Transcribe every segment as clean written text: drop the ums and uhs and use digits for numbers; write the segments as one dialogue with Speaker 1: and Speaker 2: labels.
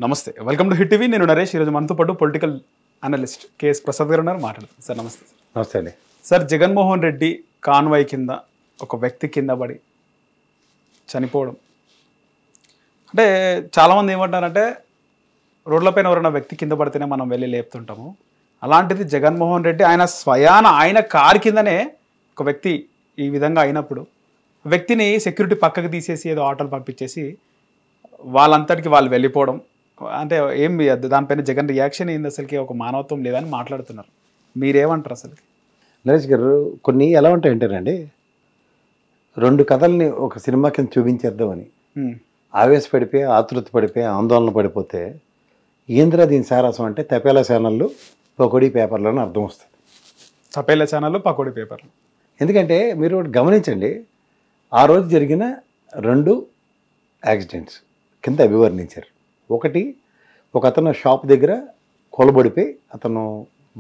Speaker 1: నమస్తే, welcome to hit TV. నేను నరేష్. ఈరోజు మనతో పాటు పొలిటికల్ అనలిస్ట్ కేఎస్ ప్రసాద్ గారు ఉన్నారు. మాట్లాడుతుంది సార్. నమస్తే.
Speaker 2: నమస్తే అండి.
Speaker 1: సార్, జగన్మోహన్ రెడ్డి కాన్వాయ్ కింద ఒక వ్యక్తి కింద పడి చనిపోవడం అంటే చాలామంది ఏమంటారంటే రోడ్లపైన ఎవరైనా వ్యక్తి కింద పడితేనే మనం వెళ్ళి లేపుతుంటాము. అలాంటిది జగన్మోహన్ రెడ్డి ఆయన స్వయాన ఆయన కారు కిందనే ఒక వ్యక్తి ఈ విధంగా అయినప్పుడు వ్యక్తిని సెక్యూరిటీ పక్కకు తీసేసి ఏదో ఆటోలు పంపించేసి వాళ్ళంతటికి వాళ్ళు వెళ్ళిపోవడం అంటే ఏం దానిపైన జగన్ రియాక్షన్ ఏంది? అసలుకి ఒక మానవత్వం లేదని మాట్లాడుతున్నారు. మీరేమంటారు అసలు?
Speaker 2: నరేష్ గారు, కొన్ని ఎలా ఉంటాయంటేనండి, రెండు కథల్ని ఒక సినిమా కింద చూపించేద్దామని ఆవేశపడిపోయి ఆతృత పడిపోయి ఆందోళన పడిపోతే ఏంద్రా దీని సారాసం అంటే తపేలా ఛానళ్ళు పకోడీ పేపర్లోనే అర్థం వస్తుంది.
Speaker 1: తపేలా ఛానళ్ళు పకోడీ పేపర్లు.
Speaker 2: ఎందుకంటే మీరు గమనించండి, ఆ రోజు జరిగిన రెండు యాక్సిడెంట్స్ కింద అభివర్ణించారు. ఒకటి, ఒక అతను షాప్ దగ్గర కొలబడిపోయి అతను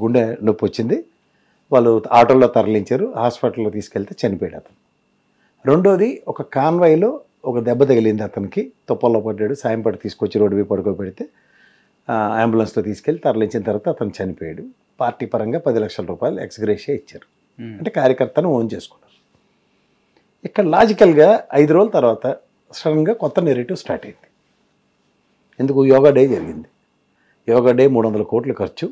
Speaker 2: గుండె నొప్పి వచ్చింది, వాళ్ళు ఆటోలో తరలించారు, హాస్పిటల్లో తీసుకెళ్తే చనిపోయాడు అతను. రెండోది, ఒక కాన్వాయ్లో ఒక దెబ్బ తగిలింది అతనికి, తుప్పల్లో పడ్డాడు, సాయంపడి తీసుకొచ్చి రోడ్డు మీద పడుకోబెడితే అంబులెన్స్లో తీసుకెళ్ళి తరలించిన తర్వాత అతను చనిపోయాడు. పార్టీ పరంగా 10 లక్షల రూపాయలు ఎక్స్గ్రేషియా ఇచ్చారు. అంటే కార్యకర్తను ఓన్ చేసుకున్నారు. ఇక్కడ లాజికల్గా 5 రోజుల తర్వాత సడన్గా కొత్త నెరేటివ్ స్టార్ట్ అయింది. ఎందుకు? యోగా డే జరిగింది. యోగా డే 300 కోట్లు ఖర్చు,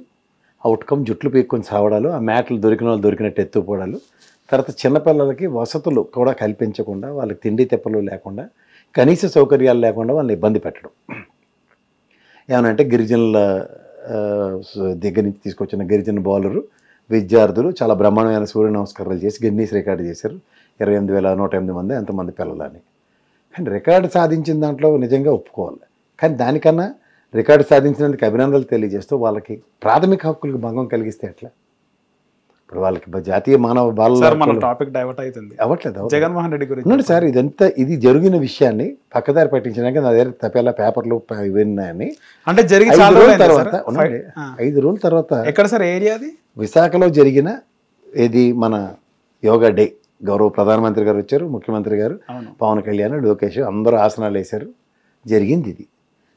Speaker 2: అవుట్కమ్ జుట్లు పీక్కొని సావడాలు, ఆ మ్యాట్లు దొరికిన వాళ్ళు దొరికినట్టు ఎత్తుపోవడాలు, తర్వాత చిన్నపిల్లలకి వసతులు కూడా కల్పించకుండా, వాళ్ళకి తిండి తెప్పలు లేకుండా, కనీస సౌకర్యాలు లేకుండా వాళ్ళని ఇబ్బంది పెట్టడం. ఏమనంటే గిరిజనుల దగ్గర నుంచి తీసుకొచ్చిన గిరిజన బౌలరు విద్యార్థులు చాలా బ్రహ్మాండమైన సూర్య నమస్కారాలు చేసి గిన్నీస్ రికార్డు చేశారు. 28,108 మంది ఎంతమంది పిల్లలని. కానీ రికార్డు సాధించిన దాంట్లో నిజంగా ఒప్పుకోవాలి. కానీ దానికన్నా రికార్డు సాధించినందుకు అభినందనలు తెలియజేస్తూ వాళ్ళకి ప్రాథమిక హక్కులకు భంగం కలిగిస్తే ఎట్లా? ఇప్పుడు వాళ్ళకి జాతీయ మానవ బాల
Speaker 1: టాపిక్ డైవర్ట్ అవుతుంది.
Speaker 2: అవ్వట్లేదు.
Speaker 1: జగన్మోహన్ రెడ్డి గురించి
Speaker 2: సార్, ఇది జరిగిన విషయాన్ని పక్కదారి పట్టించడానికి నా దగ్గర తపేలా పేపర్లు ఇవన్నాయని
Speaker 1: అంటే జరిగి
Speaker 2: 5 రోజుల తర్వాత 5 రోజుల తర్వాత
Speaker 1: ఎక్కడ సార్ ఏరియా అది?
Speaker 2: విశాఖలో జరిగిన ఇది మన యోగా డే. గౌరవ ప్రధానమంత్రి గారు వచ్చారు, ముఖ్యమంత్రి గారు, పవన్ కళ్యాణ్, లోకేష్ అందరూ ఆసనాలు వేశారు. జరిగింది ఇది.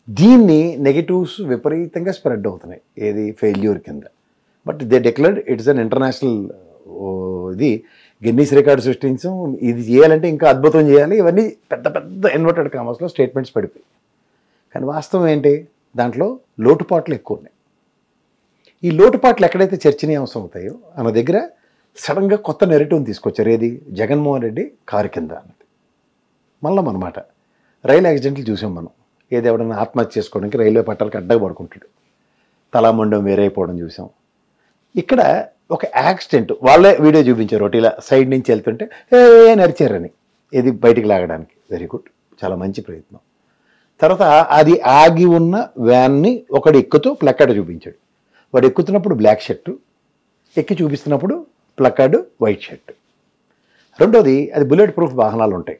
Speaker 2: దీన్ని నెగిటివ్స్ విపరీతంగా స్ప్రెడ్ అవుతున్నాయి. ఏది? ఫెయిల్యూర్ కింద. But they declared it's an international ఇది గిన్నీస్ రికార్డు సృష్టించాం, ఇది చేయాలంటే ఇంకా అద్భుతం చేయాలి, ఇవన్నీ పెద్ద పెద్ద ఇన్వర్టెడ్ కామర్స్లో స్టేట్మెంట్స్ పడిపోయి. కానీ వాస్తవం ఏంటి? దాంట్లో లోటుపాట్లు ఎక్కువ ఉన్నాయి. ఈ లోటుపాట్లు ఎక్కడైతే చర్చనీయాంశం అవుతాయో అన్న దగ్గర సడన్గా కొత్త నెరేటివ్ని తీసుకొచ్చారు. ఏది? జగన్మోహన్ రెడ్డి కారు కింద అన్నది. మళ్ళీ మనమాట రైలు యాక్సిడెంట్లు చూసాం మనం. ఏది? ఎవడన్నా ఆత్మహత్య చేసుకోవడానికి రైల్వే పట్టాలకు అడ్డగా పడుకుంటాడు, తలామండం వేరైపోవడం చూసాం. ఇక్కడ ఒక యాక్సిడెంట్ వాళ్ళే వీడియో చూపించారు. ఒకటి ఇలా సైడ్ నుంచి వెళ్తుంటే నరిచారని, ఇది బయటికి లాగడానికి. వెరీ గుడ్, చాలా మంచి ప్రయత్నం. తర్వాత అది ఆగి ఉన్న వ్యాన్ని ఒకడు ఎక్కుతూ ప్లక్కార్డు చూపించాడు. వాడు ఎక్కుతున్నప్పుడు బ్లాక్ షర్టు, ఎక్కి చూపిస్తున్నప్పుడు ప్లక్కార్డు వైట్ షర్టు. రెండోది, అది బుల్లెట్ ప్రూఫ్ వాహనాలు ఉంటాయి.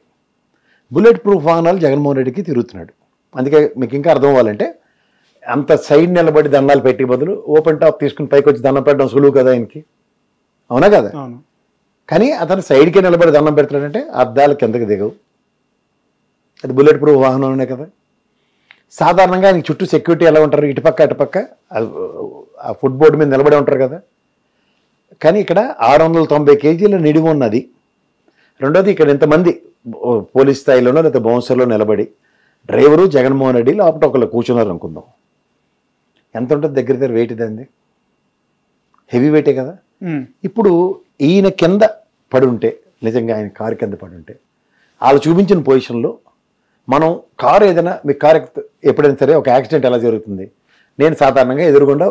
Speaker 2: బుల్లెట్ ప్రూఫ్ వాహనాలు జగన్మోహన్ రెడ్డికి తిరుగుతున్నాడు. అందుకే మీకు ఇంకా అర్థం అవ్వాలంటే, అంత సైడ్ నిలబడి దండాలు పెట్టి బదులు ఓపెన్ టాప్ తీసుకుని పైకి వచ్చి దండం పెట్టడం సులువు కదా ఆయనకి, అవునా కదా? కానీ అతను సైడ్కే నిలబడి దండం పెడతాడంటే అద్దాలు కిందకి దిగవు. అది బుల్లెట్ ప్రూఫ్ వాహనంలోనే కదా. సాధారణంగా ఆయనకి చుట్టూ సెక్యూరిటీ ఎలా ఉంటారు? ఇటుపక్క అటుపక్క ఆ ఫుట్ బోర్డు మీద నిలబడి ఉంటారు కదా. కానీ ఇక్కడ 690 కేజీల నిడివి ఉన్నది. రెండోది, ఇక్కడ ఇంతమంది పోలీస్ స్థాయిలోనో లేదా బౌన్సర్లో నిలబడి డ్రైవరు జగన్మోహన్ రెడ్డి లోపల ఒకళ్ళు కూర్చున్నారు అనుకుందాం. ఎంత ఉంటుంది దగ్గర దగ్గర వెయిట్? దాన్ని హెవీ వెయిటే కదా. ఇప్పుడు ఈయన కింద పడి ఉంటే, నిజంగా ఆయన కారు కింద పడి ఉంటే, వాళ్ళు చూపించిన పొజిషన్లో మనం కారు ఏదైనా, మీ కారు ఎప్పుడైనా సరే ఒక యాక్సిడెంట్ ఎలా జరుగుతుంది? నేను సాధారణంగా ఎదురుగుండా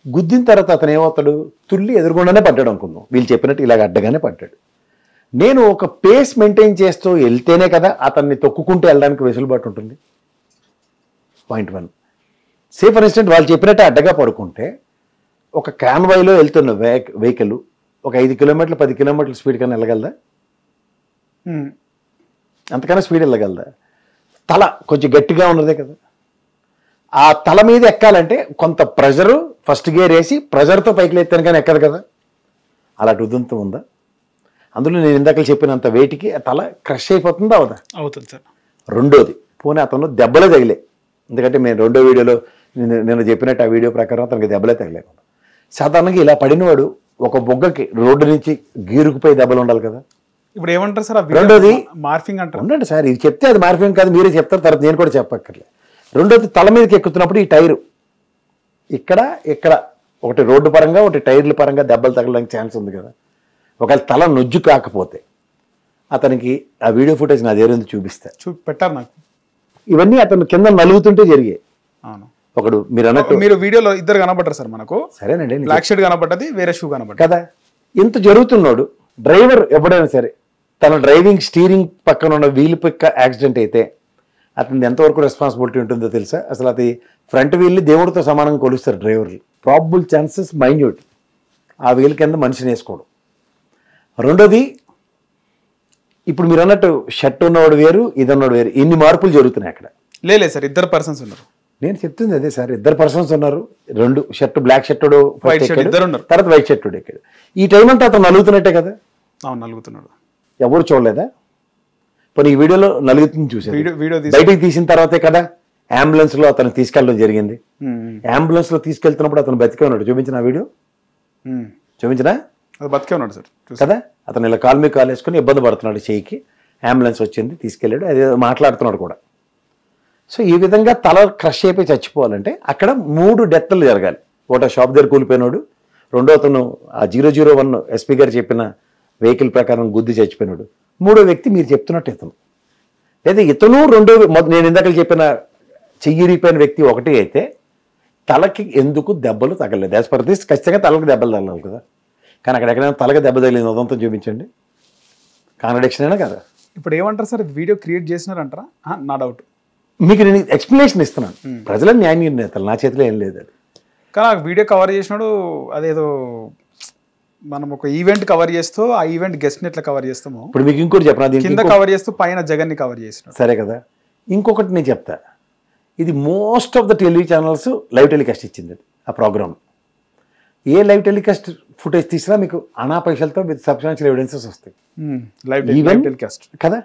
Speaker 2: గుద్దిన తర్వాత అతను ఏమవుతాడు? తుల్లి ఎదురుగుండానే పడ్డాడు అనుకుందాం. వీళ్ళు చెప్పినట్టు ఇలాగ అడ్డగానే పడ్డాడు. నేను ఒక పేస్ మెయింటైన్ చేస్తూ వెళ్తేనే కదా అతన్ని తొక్కుకుంటూ వెళ్ళడానికి వెసులుబాటు ఉంటుంది. పాయింట్ 1. సే ఫర్ ఇన్స్టెంట్ వాళ్ళు చెప్పినట్టు అడ్డగా పడుకుంటే ఒక కాన్వాయ్లో వెళ్తున్న వెహికల్ ఒక 5 కిలోమీటర్లు 10 కిలోమీటర్ల స్పీడ్ కన్నా వెళ్ళగలదా? అంతకన్నా స్పీడ్ వెళ్ళగలదా? తల కొంచెం గట్టిగా ఉన్నదే కదా. ఆ తల మీద ఎక్కాలంటే కొంత ప్రెజరు, ఫస్ట్ గేర్ వేసి ప్రెజర్తో పైకి లేస్తాను కానీ ఎక్కదు కదా. అలాంటి ఉదంతం ఉందా? అందులో నేను ఇందాక చెప్పినంత వెయిట్కి తల క్రష్ అయిపోతుందా? అవుదా?
Speaker 1: అవుతుంది సార్.
Speaker 2: రెండోది, పోనీ అతను దెబ్బలు తగిలే ఎందుకంటే నేను రెండో వీడియోలో నేను చెప్పినట్టు ఆ వీడియో ప్రకారం అతనికి దెబ్బలే తగలేకుండా. సాధారణంగా ఇలా పడినవాడు ఒక బొగ్గకి రోడ్డు నుంచి గీరుకుపోయి దెబ్బలు ఉండాలి కదా.
Speaker 1: ఇప్పుడు ఏమంటారు సార్?
Speaker 2: రెండోది
Speaker 1: మార్ఫింగ్ అంటారు.
Speaker 2: ఉండండి సార్, ఇది చెప్తే అది మార్ఫింగ్ కాదు, మీరే చెప్తారు, తర్వాత నేను కూడా చెప్పక్కర్లేదు. రెండోది తల మీదకి ఎక్కుతున్నప్పుడు ఈ టైరు ఇక్కడ ఒకటి రోడ్డు పరంగా ఒకటి టైర్ల పరంగా దెబ్బలు తగలడానికి ఛాన్స్ ఉంది కదా. ఒకవేళ తల నొజ్జు కాకపోతే అతనికి ఆ వీడియో ఫుటేజ్ నా దగ్గర చూపిస్తా,
Speaker 1: పెట్టారు నాకు.
Speaker 2: ఇవన్నీ అతను కింద నలుగుతుంటే జరిగాయి.
Speaker 1: అవును,
Speaker 2: ఒకడు మీరు అన్నట్టు
Speaker 1: మీరు వీడియోలో ఇద్దరు కనబడ్డారు సార్ మనకు.
Speaker 2: సరేనండి,
Speaker 1: బ్లాక్ షర్ట్ కనబడ్డది, వేరే షూ కనబడ్డది
Speaker 2: కదా. ఇంత జరుగుతున్నాడు. డ్రైవర్ ఎప్పుడైనా సరే తన డ్రైవింగ్ స్టీరింగ్ పక్కన ఉన్న వీల్ పక్క యాక్సిడెంట్ అయితే అతనికి ఎంతవరకు రెస్పాన్సిబిలిటీ ఉంటుందో తెలుసా? అసలు అది ఫ్రంట్ వీల్ని దేవుడితో సమానంగా కొలుస్తారు డ్రైవర్లు. Probable chances minute. ఆ వీల్ కింద మనిషిని వేసుకోవడం. రెండోది, ఇప్పుడు మీరు అన్నట్టు షర్ట్ ఉన్నవాడు వేరు, ఇది ఉన్నవాడు వేరు. ఇన్ని మార్పులు జరుగుతున్నాయి అక్కడ.
Speaker 1: లేదు సార్, ఇద్దరు పర్సన్స్ ఉన్నారు.
Speaker 2: నేను చెప్తుంది అదే సార్, ఇద్దరు పర్సన్స్ ఉన్నారు. రెండు shirt, black shirt
Speaker 1: white shirt ఇద్దరు ఉన్నారు,
Speaker 2: తర్వాత వైట్ షర్ట్ ఎక్కాడు. ఈ టైం అంతా అతను నలుగుతున్నట్టే కదా.
Speaker 1: అవును, నలుగుతున్నాడు.
Speaker 2: ఎవరు చూడలేదా? పోనీ ఈ వీడియోలో నలుగుతుంది చూసారు.
Speaker 1: వీడియో
Speaker 2: బయటికి తీసిన తర్వాతే కదా అంబులెన్స్ లో అతను తీసుకెళ్ళడం జరిగింది. అంబులెన్స్ లో తీసుకెళ్తున్నప్పుడు అతను బతికే ఉన్నాడు. చూపించిన వీడియో చూపించినా?
Speaker 1: బతికే ఉన్నాడు సార్
Speaker 2: కదా. అతను ఇలా కాలు మీద కాలు వేసుకుని ఇబ్బంది పడుతున్నాడు, చెయ్యికి. అంబులెన్స్ వచ్చింది, తీసుకెళ్ళాడు. అదే మాట్లాడుతున్నాడు కూడా. సో ఈ విధంగా తల క్రష్ అయిపోయి చచ్చిపోవాలంటే అక్కడ 3 డెత్లు జరగాలి. ఒకటి షాప్ దగ్గర కూలిపోయినాడు, రెండో అతను ఆ 001 ఎస్పీ గారు చెప్పిన వెహికల్ ప్రకారం గుద్ది చచ్చిపోయినాడు, మూడో వ్యక్తి మీరు చెప్తున్నట్టు ఇతను. లేదా ఇతను నేను ఇందాక చెప్పిన చెయ్యిరిపోయిన వ్యక్తి ఒకటి అయితే తలకి ఎందుకు దెబ్బలు తగలేదు? యాజ్ పర్ దిస్ ఖచ్చితంగా తలకి దెబ్బలు తగలాలి కదా. కానీ అక్కడ ఎక్కడైనా తలకి దెబ్బ తగిలింది ఉదంతా చూపించండి. కాంట్రడిక్షన్ అయినా కదా.
Speaker 1: ఇప్పుడు ఏమంటారు సార్, వీడియో క్రియేట్ చేసినారంటారా? నా డౌట్.
Speaker 2: మీకు నేను ఎక్స్ప్లెనేషన్ ఇస్తున్నాను. ప్రజల న్యాయ నిర్ణేతలు, నా చేతిలో ఏం లేదు. అది
Speaker 1: కానీ వీడియో కవర్ చేసినాడు, అదేదో మనం ఒక ఈవెంట్ కవర్ చేస్తూ ఆ ఈవెంట్ గెస్ట్ ని ఎట్లా కవర్ చేస్తాము.
Speaker 2: ఇప్పుడు మీకు ఇంకోటి చెప్పనా,
Speaker 1: కింద కవర్ చేస్తూ పైన జగన్ ని కవర్ చేసినాడు.
Speaker 2: సరే కదా. ఇంకొకటి నేను చెప్తా, ఇది most of the TV channels live telecast ఇచ్చింది ఆ ప్రోగ్రామ్. ఏ లైవ్ టెలికాస్ట్ ఫుటేజ్ తీసినా మీకు అనా పైసలతో విత్ సబ్స్టాన్షియల్ ఎవిడెన్సెస్ వస్తాయి.
Speaker 1: లైవ్ టెలికాస్ట్
Speaker 2: కదా.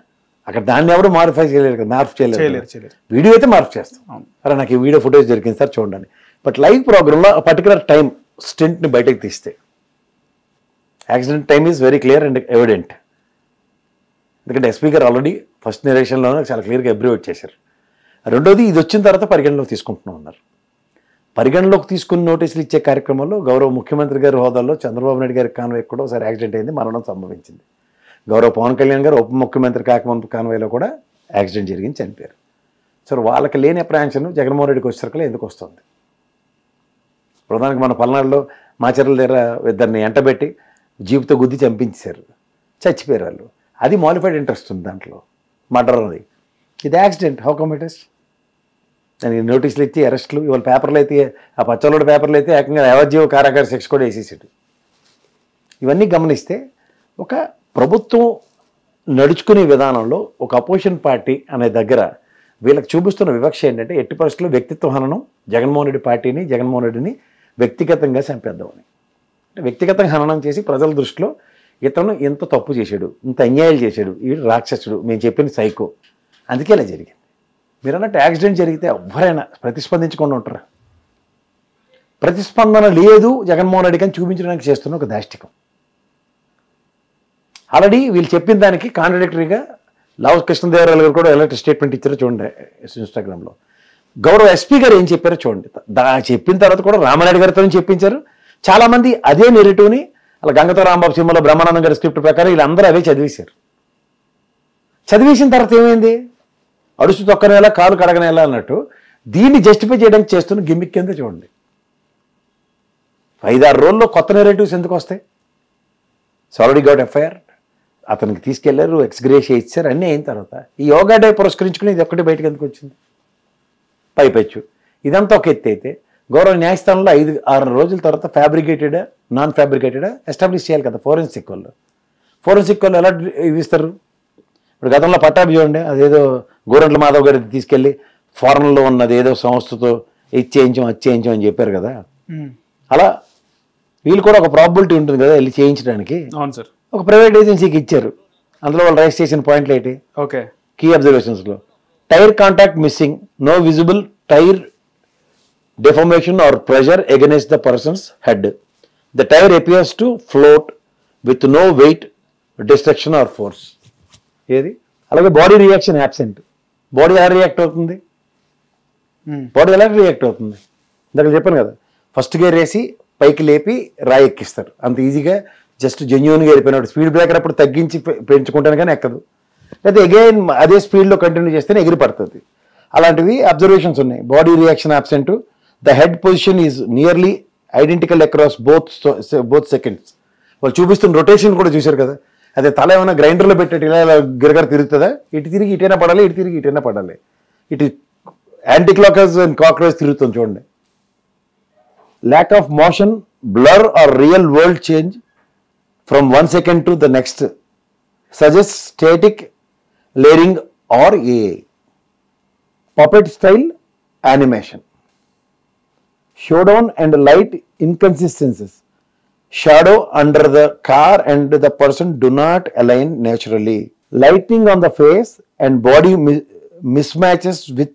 Speaker 2: అక్కడ దాన్ని ఎవరు మాడిఫై చేయలేరు కదా, మార్పు చేయలేరు. వీడియో అయితే మార్పు చేస్తాం. అరే నాకు ఈ వీడియో ఫుటేజ్ దొరికింది సార్ చూడండి. బట్ లైవ్ ప్రోగ్రాంలో పర్టికులర్ టైం స్టింట్ని బయటకు తీస్తే accident time is very clear and evident. ఎందుకంటే ఎస్పీ గారు ఆల్రెడీ ఫస్ట్ నెరేషన్లోనే చాలా క్లియర్గా అబ్రివేట్ చేశారు. రెండోది, ఇది వచ్చిన తర్వాత పరిగణలోకి తీసుకుంటున్నాం అన్నారు. పరిగణలోకి తీసుకుని నోటీసులు ఇచ్చే కార్యక్రమంలో గౌరవ ముఖ్యమంత్రి గారి హోదాలో చంద్రబాబు నాయుడు గారి కాన్వాయ్ కూడా ఒకసారి యాక్సిడెంట్ అయింది, మరణం సంభవించింది. గౌరవ పవన్ కళ్యాణ్ గారు ఉప ముఖ్యమంత్రి కాకముందు కాన్వాయ్లో కూడా యాక్సిడెంట్ జరిగింది, చనిపోయారు. సో వాళ్ళకి లేని అప్రహెన్షన్ జగన్మోహన్ రెడ్డికి వచ్చేసరికి ఎందుకు వస్తుంది? ప్రధానికి మన పల్నాడులో మాచర్ల దగ్గర ఇద్దరిని ఎంటబెట్టి జీపుతో గుద్ది చంపించారు, చచ్చిపోయారు వాళ్ళు. అది మాలిఫైడ్ ఇంట్రెస్ట్ ఉంది దాంట్లో, మర్డర్ అది. ఇది accident. How come it is? దానికి నోటీసులు ఇచ్చి అరెస్టులు. ఇవాళ పేపర్లు అయితే, ఆ పచ్చలోడి పేపర్లు అయితే ఏకంగా యావజ్జీవ కారాగార శిక్ష కూడా వేసేసాడు. ఇవన్నీ గమనిస్తే ఒక ప్రభుత్వం నడుచుకునే విధానంలో ఒక అపోజిషన్ పార్టీ అనే దగ్గర వీళ్ళకి చూపిస్తున్న వివక్ష ఏంటంటే, ఎట్టి పరిస్థితుల్లో వ్యక్తిత్వ హననం, జగన్మోహన్ రెడ్డి పార్టీని, జగన్మోహన్ రెడ్డిని వ్యక్తిగతంగా చంపేద్దామని. అంటే వ్యక్తిగతంగా హననం చేసి ప్రజల దృష్టిలో ఇతను ఇంత తప్పు చేశాడు, ఇంత అన్యాయాలు చేశాడు, వీడు రాక్షసుడు, మేము చెప్పిన సైకో, అందుకే ఇలా జరిగింది. మీరు అన్నట్టు యాక్సిడెంట్ జరిగితే ఎవరైనా ప్రతిస్పందించకుండా ఉంటారా? ప్రతిస్పందన లేదు జగన్మోహన్ రెడ్డి కానీ చూపించడానికి చేస్తున్న ఒక దాష్టికం. ఆల్రెడీ వీళ్ళు చెప్పిన దానికి కాంట్రడిక్టరీగా లావు కృష్ణదేవరాయలు గారు కూడా ఎలాంటి స్టేట్మెంట్ ఇచ్చారో చూడండి ఇన్స్టాగ్రామ్లో. గౌరవ ఎస్పీ గారు ఏం చెప్పారో చూడండి. చెప్పిన తర్వాత కూడా రామానాయుడు గారితో చెప్పించారు. చాలామంది అదే నెరేటివ్ని అలా గంగతో రాంబాబు సినిమాలో బ్రహ్మానందం గారి స్క్రిప్ట్ ప్రకారం వీళ్ళందరూ అవే చదివేశారు. చదివేసిన తర్వాత ఏమైంది? అడుసు తొక్కనేలా కాలు కడగనేలా అన్నట్టు దీన్ని జస్టిఫై చేయడానికి చేస్తున్న గిమ్మిక్ కింద చూడండి. 5-6 రోజుల్లో కొత్త నెరేటివ్స్ ఎందుకు వస్తాయి? ఆల్రెడీ గౌట్ ఎఫ్ఐఆర్, అతనికి తీసుకెళ్లారు, ఎక్స్గ్రేషియా ఇచ్చారు, అన్నీ అయిన తర్వాత ఈ యోగా డే పురస్కరించుకుని ఇది ఒక్కటి బయటకు ఎందుకు వచ్చింది? పైపెచ్చు ఇదంతా ఒక ఎత్తి అయితే గౌరవ న్యాయస్థానంలో 5-6 రోజుల తర్వాత ఫ్యాబ్రికేటెడా నాన్ ఫ్యాబ్రికేటెడా ఎస్టాబ్లిష్ చేయాలి కదా. ఫోరెన్సిక్ వాళ్ళు ఎలా ఇస్తారు? ఇప్పుడు గతంలో పట్టాభి చూడండి, అదేదో గోరంట్ల మాధవ్ గారి తీసుకెళ్ళి ఫారెన్లో ఉన్నది ఏదో సంస్థతో ఇచ్చేయించాం అని చెప్పారు కదా. అలా వీళ్ళు కూడా ఒక ప్రాబిలిటీ ఉంటుంది కదా వెళ్ళి చేయించడానికి.
Speaker 1: అవును సార్.
Speaker 2: ఒక ప్రైవేట్ ఏజెన్సీకి ఇచ్చారు. అందులో వాళ్ళు రైజ్ చేసిన పాయింట్లు ఏంటి?
Speaker 1: ఓకే,
Speaker 2: కీ అబ్జర్వేషన్స్లో tyre contact missing, no visible tire deformation or pressure against the person's head. The tire appears to float with no weight, destruction or force. ఏది అలాగే బాడీ రియాక్షన్ యాబ్సెంట్. బాడీ ఎలా react అవుతుంది? Body ఎలా react అవుతుంది? ఇందాక చెప్పాను కదా, first gear వేసి పైకి లేపి రాయి ఎక్కిస్తారు. అంత ఈజీగా జస్ట్ జెన్యూన్గా వెళ్ళిపోయినాడు. స్పీడ్ బ్రేకర్ అప్పుడు తగ్గించి పెంచుకుంటాను కానీ ఎక్కదు. అయితే అగైన్ అదే స్పీడ్లో కంటిన్యూ చేస్తేనే ఎగిరి పడుతుంది. అలాంటివి అబ్జర్వేషన్స్ ఉన్నాయి. Body reaction absent. The head position is nearly identical across both seconds. వాళ్ళు చూపిస్తున్న రొటేషన్ కూడా చూశారు కదా, అదే తల ఏమైనా గ్రైండర్లో పెట్టేట్టు ఇలా ఇలా గిరగర తిరుగుతుందా? ఇటు తిరిగి ఇటైనా పడాలి, ఇటు తిరిగి ఇటైనా పడాలి. ఇటు యాంటీ క్లాక్వైజ్ అండ్ క్లాక్వైజ్ తిరుగుతుంది చూడండి. Lack of motion, blur or real world change from 1 second to the next suggests static layering or AI. Puppet style animation. Showdown and light inconsistencies. Shadow under the car and the person do not align naturally. Lighting on the face and body mismatches with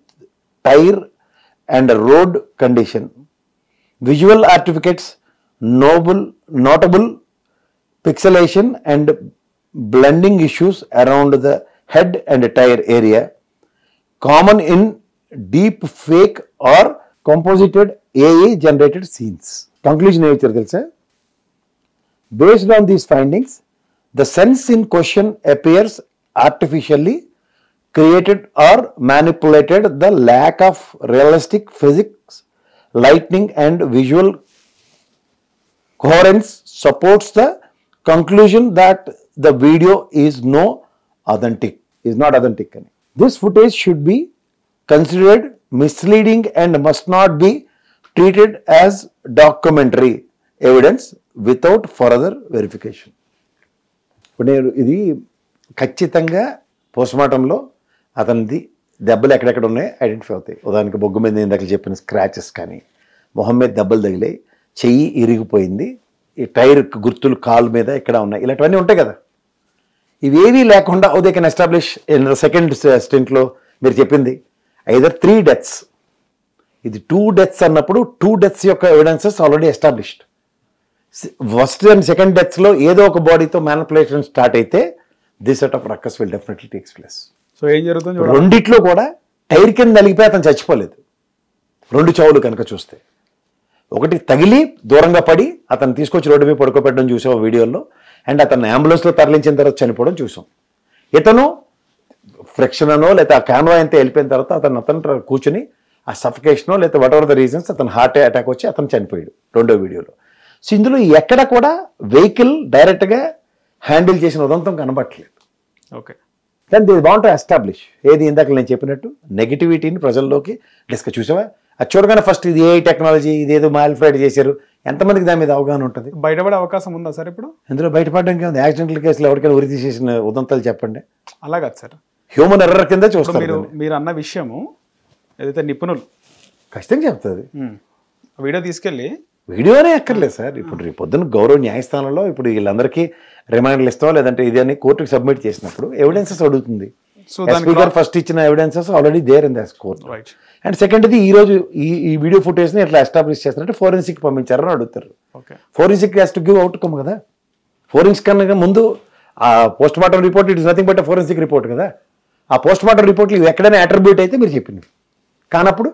Speaker 2: tire and road condition. Visual artifacts, notable pixelation and blending issues around the head and tire area, common in deep fake or composited AI generated scenes. Conclusion ఏమి తెలుసా? Based on these findings, the sense in question appears artificially created or manipulated. The lack of realistic physics, lighting and visual coherence supports the conclusion that the video is not authentic. This footage should be considered misleading and must not be treated as documentary evidence without further verification. ఇప్పుడు నేను ఇది ఖచ్చితంగా పోస్ట్మార్టంలో అతనిది దెబ్బలు ఎక్కడెక్కడ ఉన్నాయో identify అవుతాయి. ఉదాహరణకి బొగ్గు మీద ఇందాక చెప్పిన స్క్రాచెస్ కానీ, మొహం మీద దెబ్బలు తగిలాయి, చెయ్యి ఇరిగిపోయింది, ఈ టైర్ గుర్తులు కాలు మీద ఇక్కడ ఉన్నాయి, ఇలాంటివన్నీ ఉంటాయి కదా. ఇవేవీ లేకుండా they can establish in second స్టెంట్లో మీరు చెప్పింది ఐదర్ 3 deaths. ఇది 2 deaths అన్నప్పుడు 2 deaths యొక్క evidences already established. First and second డెత్స్లో ఏదో ఒక బాడీతో మ్యానిపులేషన్ స్టార్ట్ అయితే this set of ruckus will definitely takes place.
Speaker 1: So ఏం జరుగుతుంది?
Speaker 2: రెండిట్లో కూడా టైర్ కింద నలిగిపోయి అతను చచ్చిపోలేదు. 2 చావులు కనుక చూస్తే, ఒకటి తగిలి దూరంగా పడి అతను తీసుకొచ్చి రోడ్డు మీద పడుకోబెట్టడం చూసాం వీడియోలో, అండ్ అతను అంబులెన్స్లో తరలించిన తర్వాత చనిపోవడం చూసాం. ఇతను ఫ్రిక్షన్ అనో లేదా ఆ కాన్వా అంతా వెళ్ళిపోయిన తర్వాత అతను కూర్చుని ఆ సఫికేషనో లేదా వాట్ ఎవర్ ద రీజన్స్ అతను హార్ట్ అటాక్ వచ్చి అతను చనిపోయాడు రెండో వీడియోలో. సో ఇందులో ఎక్కడ కూడా వెహికల్ డైరెక్ట్గా హ్యాండిల్ చేసిన ఉదంతం కనబట్టలేదు.
Speaker 1: ఓకే,
Speaker 2: కానీ దే వాంట్ టు ఎస్టాబ్లిష్ ఏది ఇందాక నేను చెప్పినట్టు నెగిటివిటీని ప్రజల్లోకి డిస్కస్. చూసావా, అది చూడగానే ఫస్ట్ ఇది ఏ టెక్నాలజీ, ఇదేదో మాల్ఫ్రైడ్ చేశారు, ఎంతమందికి దాని మీద అవగాహన ఉంటుంది?
Speaker 1: బయటపడే అవకాశం ఉందా సార్ ఇప్పుడు?
Speaker 2: ఇందులో బయటపడడానికి ఉంది. యాక్సిడెంటల్ కేసులో ఎవరికైనా ఉరి తీసేసిన ఉదంతాలు చెప్పండి.
Speaker 1: అలా కాదు సార్,
Speaker 2: హ్యూమన్ ఎర్రర్ కింద చూస్తారు.
Speaker 1: మీరు అన్న విషయము ఏదైతే నిపుణులు
Speaker 2: ఖచ్చితంగా చెప్తుంది.
Speaker 1: వీడియో తీసుకెళ్ళి
Speaker 2: వీడియోనే ఎక్కర్లేదు సార్. ఇప్పుడు రేపు పొద్దున్న గౌరవ న్యాయస్థానంలో ఇప్పుడు వీళ్ళందరికీ రిమైండర్లు ఇస్తాం, లేదంటే ఇది అని కోర్టుకి సబ్మిట్ చేసినప్పుడు ఎవిడెన్సెస్ అడుగుతుంది. స్పీకర్ ఫస్ట్ ఇచ్చిన evidences already there in the court. And సెకండ్ది ఈ రోజు ఈ వీడియో ఫుటేజ్ని ఎట్లా ఎస్టాబ్లిష్ చేస్తారంటే ఫోరెన్సిక్ పంపించారని అడుగుతారు. Forensic has to give outcome కదా. ఫోరెన్సిక్ కన్నా ముందు ఆ post mortem report it is nothing but forensic report కదా. ఆ పోస్ట్ మార్టం రిపోర్ట్లు ఎక్కడైనా అట్రిబ్యూట్ అయితే మీరు చెప్పింది కానప్పుడు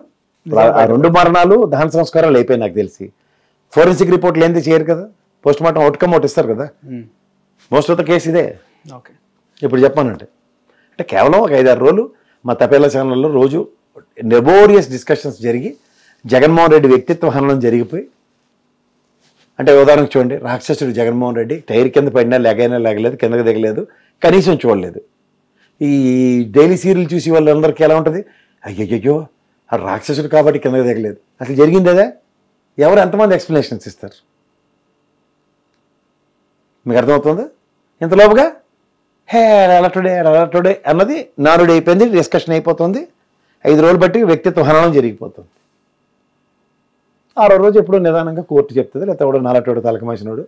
Speaker 2: ఆ 2 మరణాలు దహన సంస్కారాలు అయిపోయి నాకు తెలిసి ఫోరెన్సిక్ రిపోర్ట్లు ఏంది చేయరు కదా. పోస్ట్ మార్టం అవుట్కమ్ ఒకటి ఇస్తారు కదా. మోస్ట్ ఆఫ్ ద కేసు ఇదే.
Speaker 1: ఓకే,
Speaker 2: ఇప్పుడు చెప్పానంటే అంటే కేవలం ఒక 5-6 రోజులు మా తపేలా ఛానల్లో రోజు నెబోరియస్ డిస్కషన్స్ జరిగి జగన్మోహన్ రెడ్డి వ్యక్తిత్వ హననం జరిగిపోయి, అంటే ఉదాహరణకు చూడండి, రాక్షసుడు జగన్మోహన్ రెడ్డి టైర్ కింద పడినా లేగైనా లేగలేదు, కిందకి దిగలేదు, కనీసం చూడలేదు. ఈ డైలీ సీరియల్ చూసి వాళ్ళందరికీ ఎలా ఉంటుంది, అయ్యయ్యో ఆ రాక్షసుడు కాబట్టి కిందకి దిగలేదు, అసలు జరిగింది అదే. ఎవరు ఎంతమంది ఎక్స్ప్లెనేషన్స్ ఇస్తారు? మీకు అర్థమవుతుందా? ఇంతలోపుగా టుడే అన్నది నానుడి అయిపోయింది, డిస్కషన్ అయిపోతుంది. 5 రోజులు బట్టి వ్యక్తిత్వ హననం జరిగిపోతుంది. 6వ రోజు ఎప్పుడో నిదానంగా కోర్టు చెప్తుంది, లేకపోతే ఎవడో నాలటోడు తలకమాసినోడు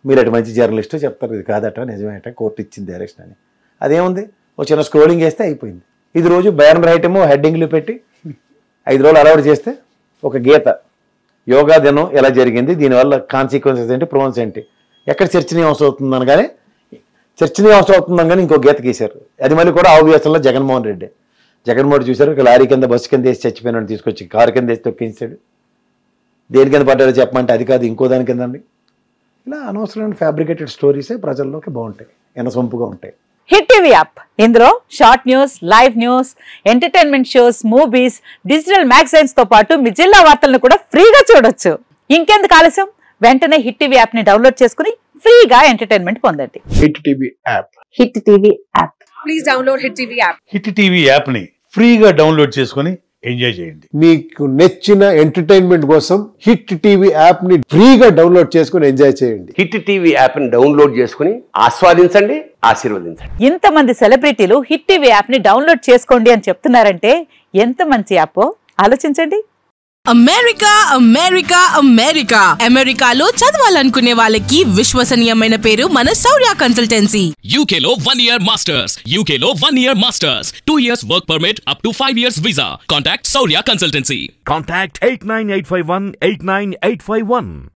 Speaker 2: మీరు అటు మంచి జర్నలిస్టు చెప్తారు ఇది కాదట నిజమేట కోర్టు ఇచ్చింది డైరెక్షన్ అని. అదేముంది, ఒక చిన్న స్క్రోలింగ్ వేస్తే అయిపోయింది. ఇది రోజు బ్యానర్ ఐటము హెడ్డింగ్లు పెట్టి 5 రోజులు అలవాటు చేస్తే ఒక గీత యోగా దినం ఎలా జరిగింది, దీనివల్ల కాన్సిక్వెన్సెస్ ఏంటి, ప్రోన్స్ ఏంటి, ఎక్కడ చర్చనీయాంశం అవుతుందని కానీ చర్చనీయాంశం అవుతుందని కానీ ఇంకో గీత గీశారు. అది మళ్ళీ కూడా ఆవ్యాసంలో జగన్మోహన్ రెడ్డి చూశారు, ఒక లారీ కింద బస్సు కింద వేసి చచ్చిపోయినాడు తీసుకొచ్చి కారు కింద వేసి తొక్కించాడు. దేని కింద పడ్డాడో చెప్పమంటే అది కాదు ఇంకో దాని కిందండి. ఇలా అనవసరమైన ఫ్యాబ్రికేటెడ్ స్టోరీసే ప్రజల్లోకి బాగుంటాయి, ఎనసొంపుగా ఉంటాయి.
Speaker 3: హిట్ టీవీ యాప్ ఇందులో short news, live news, entertainment shows, movies, digital magazines తో పాటు మీ జిల్లా వార్తలను కూడా ఫ్రీగా చూడొచ్చు. ఇంకెందుకు ఆలస్యం, వెంటనే హిట్ టీవీ యాప్ ని డౌన్లోడ్ చేసుకుని ఫ్రీగా ఎంటర్టైన్మెంట్ పొందండి.
Speaker 4: Hit TV app.
Speaker 3: Hit TV app.
Speaker 5: Please download hit TV app.
Speaker 4: Hit TV app ని ఫ్రీగా డౌన్లోడ్ చేసుకొని ఎంజాయ్ చేయండి.
Speaker 6: మీకు నచ్చిన ఎంటర్టైన్మెంట్ కోసం హిట్ టీవీ యాప్ ని ఫ్రీగా డౌన్లోడ్ చేసుకుని ఎంజాయ్ చేయండి.
Speaker 7: హిట్ టీవీ యాప్ ని డౌన్లోడ్ చేసుకుని ఆస్వాదించండి, ఆశీర్వదించండి.
Speaker 3: ఇంతమంది సెలబ్రిటీలు హిట్ టీవీ యాప్ ని డౌన్లోడ్ చేసుకోండి అని చెప్తున్నారంటే ఎంత మంచి యాప్ ఆలోచించండి.
Speaker 8: అమెరికా అమెరికా అమెరికా అమెరికాలో చదవాలనుకునే వాళ్ళకి విశ్వసనీయమైన పేరు మన శౌర్య కన్సల్టెన్సీ.
Speaker 9: UK లో 1 year masters, UK లో 1 year masters, 2 years work permit up to 5 years visa. Contact Shaurya Consultancy.
Speaker 10: Contact 89851 89851.